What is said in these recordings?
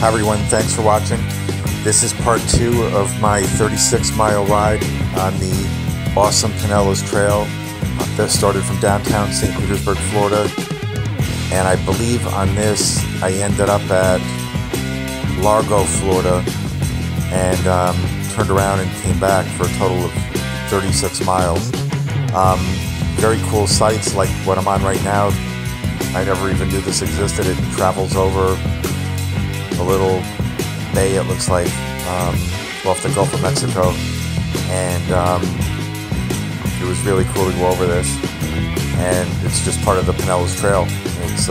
Hi everyone, thanks for watching. This is part 2 of my 36-mile ride on the awesome Pinellas Trail that started from downtown St. Petersburg, Florida. And I believe on this I ended up at Largo, Florida, and turned around and came back for a total of 36 miles. Very cool sights like what I'm on right now. I never even knew this existed. It travels over a little bay, it looks like, off the Gulf of Mexico, and it was really cool to go over this. And it's just part of the Pinellas Trail. It's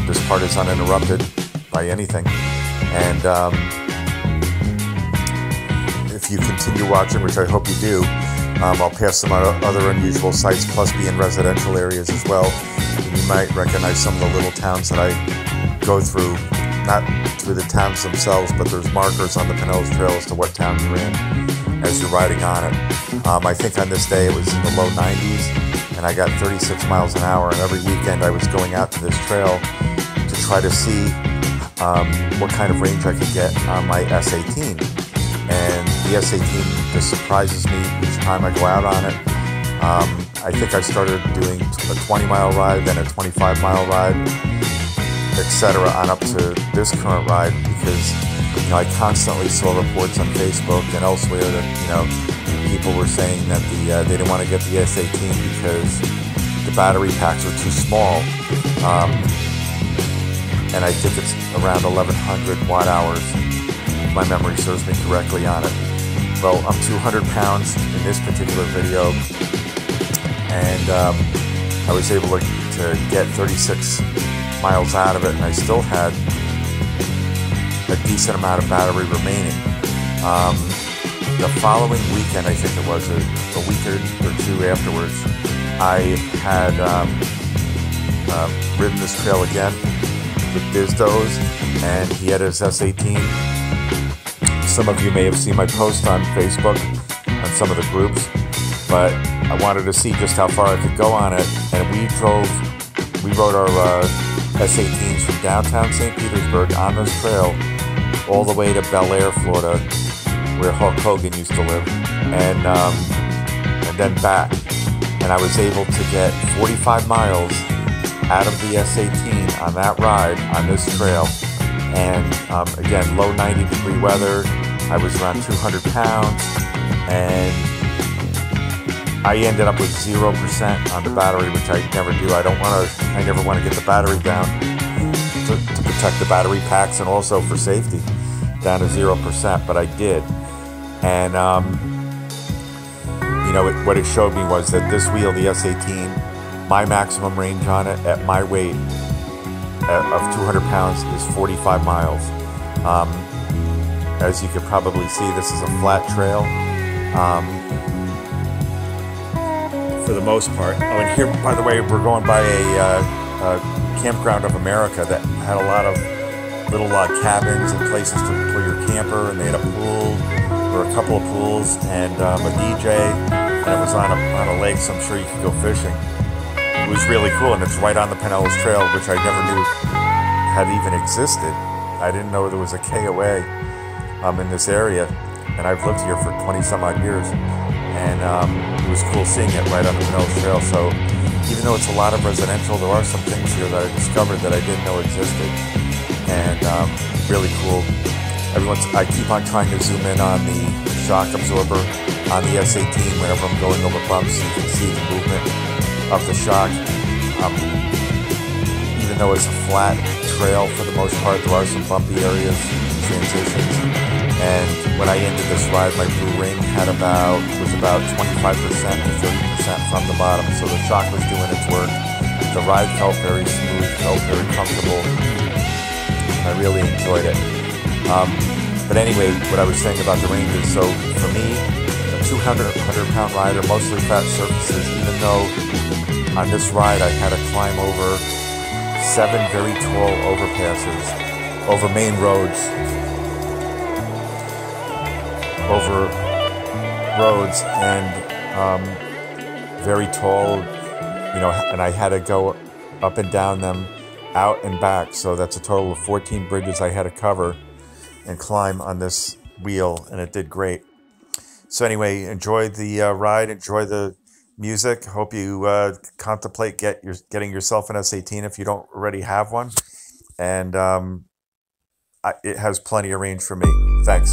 this part is uninterrupted by anything, and if you continue watching, which I hope you do, I'll pass some other unusual sights, plus be in residential areas as well. And you might recognize some of the little towns that I go through. Not through the towns themselves, but there's markers on the Pinellas Trail as to what town you're in as you're riding on it. I think on this day it was in the low 90s, and I got 36 miles an hour, and every weekend I was going out to this trail to try to see what kind of range I could get on my S18. And the S18 just surprises me each time I go out on it. I think I started doing a 20-mile ride, then a 25-mile ride, etc., on up to this current ride, because I constantly saw reports on Facebook and elsewhere that people were saying that they didn't want to get the S18 because the battery packs are too small, and I think it's around 1100 watt hours, if my memory serves me correctly on it. Well, I'm 200 pounds in this particular video, and I was able to get 36 miles out of it, and I still had a decent amount of battery remaining. The following weekend, I think it was a week or two afterwards, I had ridden this trail again with Dizdos, and he had his S18. Some of you may have seen my post on Facebook on some of the groups, but I wanted to see just how far I could go on it, and we rode our S18s from downtown St. Petersburg on this trail all the way to Bel Air, Florida, where Hulk Hogan used to live, and then back. And I was able to get 45 miles out of the S18 on that ride on this trail. And again, low 90-degree weather. I was around 200 pounds, and I ended up with 0% on the battery, which I never do. I never want to get the battery down to protect the battery packs and also for safety down to 0%, but I did. And what it showed me was that this wheel, the S18, my maximum range on it at my weight of 200 pounds is 45 miles. As you could probably see, this is a flat trail. For the most part. Oh, and here, by the way, we're going by a Campground of America that had a lot of little cabins and places to pull your camper, and they had a pool, or a couple of pools, and a DJ, and it was on a lake, so I'm sure you could go fishing. It was really cool, and it's right on the Pinellas Trail, which I never knew had even existed. I didn't know there was a KOA in this area, and I've lived here for 20-some odd years. And it was cool seeing it right on the Pinellas Trail. So even though it's a lot of residential, there are some things here that I discovered that I didn't know existed, and really cool. I keep on trying to zoom in on the shock absorber on the S18 whenever I'm going over bumps, so you can see the movement of the shock. Even though it's a flat trail for the most part, there are some bumpy areas, transitions. And when I ended this ride, my blue ring was about 25% to 30% from the bottom, so the shock was doing its work. The ride felt very smooth, felt very comfortable. I really enjoyed it. But anyway, what I was saying about the range is, so for me, a 100-pound rider, mostly flat surfaces, even though on this ride I had to climb over 7 very tall overpasses, over main roads, and very tall, and I had to go up and down them out and back. So that's a total of 14 bridges I had to cover and climb on this wheel, and it did great. So anyway, enjoy the ride, enjoy the music. Hope you contemplate getting yourself an S18 if you don't already have one. And it has plenty of range for me. Thanks.